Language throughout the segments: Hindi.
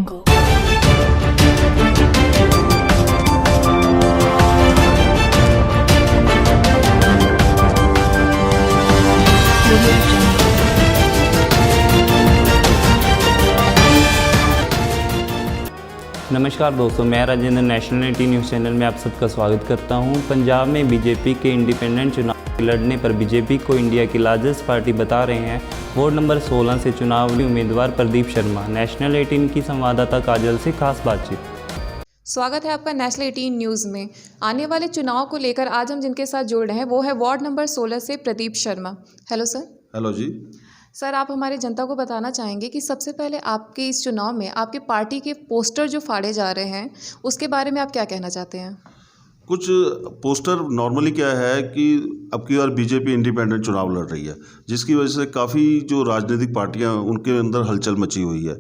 नमस्कार दोस्तों, मैं राजेंद्र नेशनल 18 न्यूज़ चैनल में आप सबका स्वागत करता हूं। पंजाब में बीजेपी के इंडिपेंडेंट चुनाव लड़ने पर बीजेपी को इंडिया की लार्जेस्ट पार्टी बता रहे हैं वार्ड नंबर 16 से चुनावी उम्मीदवार प्रदीप शर्मा। नेशनल 18 की संवाददाता काजल से खास बातचीत। स्वागत है आपका नेशनल 18 न्यूज़ में। आने वाले चुनाव को लेकर आज हम जिनके साथ जुड़ रहे हैं वो है वार्ड नंबर 16 से Pradeep Sharma. Hello sir. Hello ji. Sir, आप हमारे जनता को बताना चाहेंगे कि सबसे पहले आपके इस चुनाव में आपकी पार्टी के पोस्टर जो फाड़े जा रहे हैं उसके बारे में आप क्या कहना चाहते हैं? कुछ पोस्टर नॉर्मली क्या है कि अब की बार बीजेपी इंडिपेंडेंट चुनाव लड़ रही है, जिसकी वजह से काफ़ी जो राजनीतिक पार्टियां उनके अंदर हलचल मची हुई है,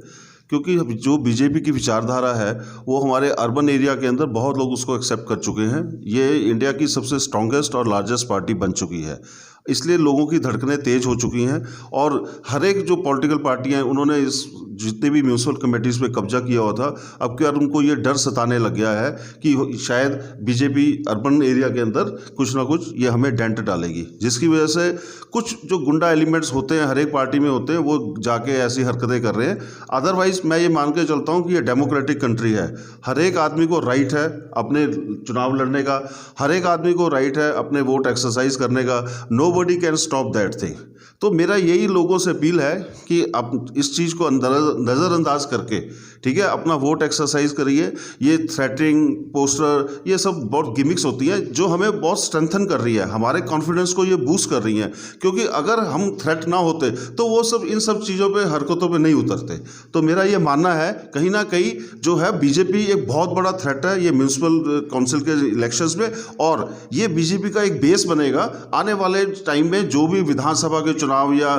क्योंकि जो बीजेपी की विचारधारा है वो हमारे अर्बन एरिया के अंदर बहुत लोग उसको एक्सेप्ट कर चुके हैं। ये इंडिया की सबसे स्ट्रॉन्गेस्ट और लार्जेस्ट पार्टी बन चुकी है, इसलिए लोगों की धड़कनें तेज़ हो चुकी हैं और हर एक जो पॉलिटिकल पार्टियां हैं उन्होंने इस जितने भी म्यूनसिपल कमेटीज़ पे कब्जा किया हुआ था, अब क्या उनको ये डर सताने लग गया है कि शायद बीजेपी अर्बन एरिया के अंदर कुछ ना कुछ ये हमें डेंट डालेगी, जिसकी वजह से कुछ जो गुंडा एलिमेंट्स होते हैं हर एक पार्टी में होते हैं वो जाके ऐसी हरकतें कर रहे हैं। अदरवाइज़ मैं ये मान के चलता हूँ कि ये डेमोक्रेटिक कंट्री है, हर एक आदमी को राइट है अपने चुनाव लड़ने का, हर एक आदमी को राइट है अपने वोट एक्सरसाइज करने का। Nobody can stop that thing. तो मेरा यही लोगों से अपील है कि आप इस चीज़ को नज़रअंदाज करके, ठीक है, अपना वोट एक्सरसाइज करिए। ये थ्रेटनिंग पोस्टर ये सब बहुत गिमिक्स होती हैं जो हमें बहुत स्ट्रेंथन कर रही है, हमारे कॉन्फिडेंस को ये बूस्ट कर रही हैं, क्योंकि अगर हम थ्रेट ना होते तो वो सब इन सब चीज़ों पे हरकतों पे नहीं उतरते। तो मेरा ये मानना है कहीं ना कहीं जो है बीजेपी एक बहुत बड़ा थ्रेट है ये म्यूनसिपल काउंसिल के इलेक्शंस में, और ये बीजेपी का एक बेस बनेगा आने वाले टाइम में। जो भी विधानसभा के चुनाव या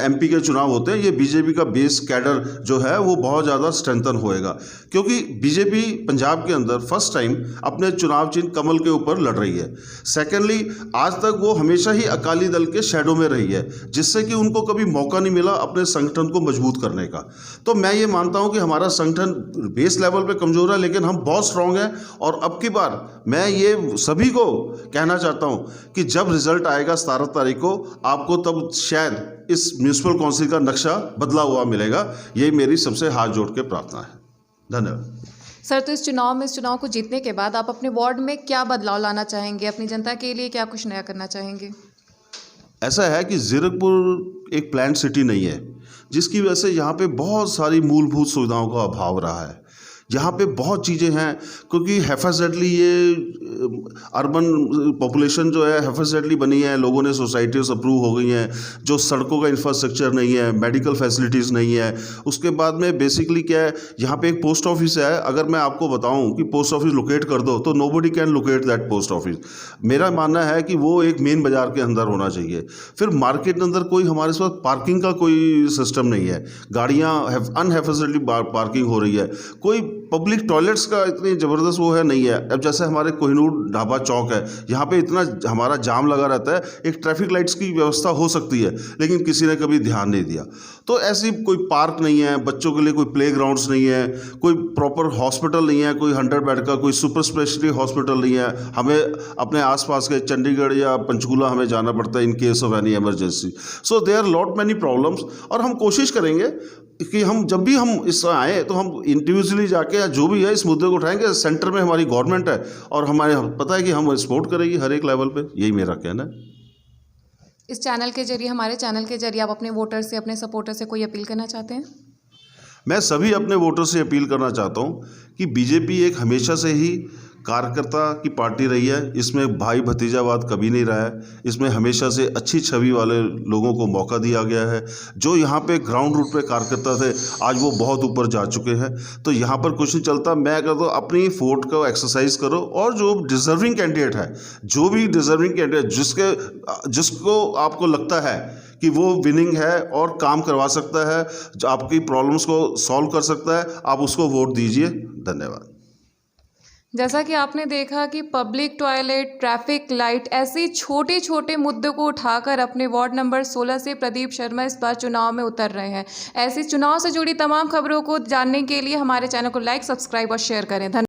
एमपी के चुनाव होते हैं, ये बीजेपी का बेस कैडर जो है वो बहुत ज़्यादा स्ट्रेंथन होएगा, क्योंकि बीजेपी पंजाब के अंदर फर्स्ट टाइम अपने चुनाव चिन्ह कमल के ऊपर लड़ रही है। सेकेंडली, आज तक वो हमेशा ही अकाली दल के शैडो में रही है, जिससे कि उनको कभी मौका नहीं मिला अपने संगठन को मजबूत करने का। तो मैं ये मानता हूं कि हमारा संगठन बेस लेवल पे कमज़ोर है, लेकिन हम बहुत स्ट्रांग हैं। और अब की बार मैं ये सभी को कहना चाहता हूं कि जब रिजल्ट आएगा 17 तारीख को, आपको तब शायद इस म्यूनसिपल काउंसिल का नक्शा बदला हुआ मिलेगा। यही मेरी सबसे हाथ जोड़ के प्रार्थना है। धन्यवाद। सर, तो इस चुनाव को जीतने के बाद आप अपने वार्ड में क्या बदलाव लाना चाहेंगे? अपनी जनता के लिए क्या कुछ नया करना चाहेंगे? ऐसा है कि ज़ीरकपुर एक प्लान्ड सिटी नहीं है, जिसकी वजह से यहाँ पे बहुत सारी मूलभूत सुविधाओं का अभाव रहा है। यहाँ पे बहुत चीज़ें हैं, क्योंकि हैफाजटली ये अर्बन पॉपुलेशन जो है हैफाजटली बनी है, लोगों ने सोसाइटीज अप्रूव हो गई हैं, जो सड़कों का इंफ्रास्ट्रक्चर नहीं है, मेडिकल फैसिलिटीज़ नहीं है। उसके बाद में बेसिकली क्या है, यहाँ पे एक पोस्ट ऑफिस है। अगर मैं आपको बताऊँ कि पोस्ट ऑफिस लोकेट कर दो तो nobody can locate that post office. मेरा मानना है कि वो एक मेन बाज़ार के अंदर होना चाहिए। फिर मार्केट के अंदर कोई हमारे पास पार्किंग का कोई सिस्टम नहीं है, गाड़ियाँ अनहैफाजटली पार्किंग हो रही है, कोई पब्लिक टॉयलेट्स का इतनी ज़बरदस्त वो है नहीं है। अब जैसे हमारे कोहिनूर ढाबा चौक है, यहाँ पे इतना हमारा जाम लगा रहता है, एक ट्रैफिक लाइट्स की व्यवस्था हो सकती है, लेकिन किसी ने कभी ध्यान नहीं दिया। तो ऐसी कोई पार्क नहीं है, बच्चों के लिए कोई प्ले ग्राउंड्स नहीं है, कोई प्रॉपर हॉस्पिटल नहीं है, कोई 100 बेड का कोई सुपर स्पेशलिटी हॉस्पिटल नहीं है। हमें अपने आसपास के चंडीगढ़ या पंचकूला हमें जाना पड़ता है in case of any emergency. So there lot many problems, और हम कोशिश करेंगे कि हम जब भी हम इस आए तो हम इंडिविजुअली जाके या जो भी है इस मुद्दे को उठाएंगे। सेंटर में हमारी गवर्नमेंट है और हमारे पता है कि हम सपोर्ट करेगी हर एक लेवल पे, यही मेरा कहना है। इस चैनल के जरिए, हमारे चैनल के जरिए आप अपने वोटर से, अपने सपोर्टर से कोई अपील करना चाहते हैं? मैं सभी अपने वोटर से अपील करना चाहता हूँ कि बीजेपी एक हमेशा से ही कार्यकर्ता की पार्टी रही है, इसमें भाई भतीजावाद कभी नहीं रहा है, इसमें हमेशा से अच्छी छवि वाले लोगों को मौका दिया गया है। जो यहाँ पे ग्राउंड रूट पे कार्यकर्ता थे आज वो बहुत ऊपर जा चुके हैं। तो यहाँ पर कुछ नहीं चलता। मैं कहता हूँ अपनी वोट को एक्सरसाइज करो, और जो डिजर्विंग कैंडिडेट है, जो भी डिजर्विंग कैंडिडेट जिसको आपको लगता है कि वो विनिंग है और काम करवा सकता है, जो आपकी प्रॉब्लम्स को सॉल्व कर सकता है, आप उसको वोट दीजिए। धन्यवाद। जैसा कि आपने देखा कि पब्लिक टॉयलेट, ट्रैफिक लाइट ऐसे छोटे छोटे मुद्दों को उठाकर अपने वार्ड नंबर 16 से प्रदीप शर्मा इस बार चुनाव में उतर रहे हैं। ऐसी चुनाव से जुड़ी तमाम खबरों को जानने के लिए हमारे चैनल को लाइक, सब्सक्राइब और शेयर करें। धन्यवाद।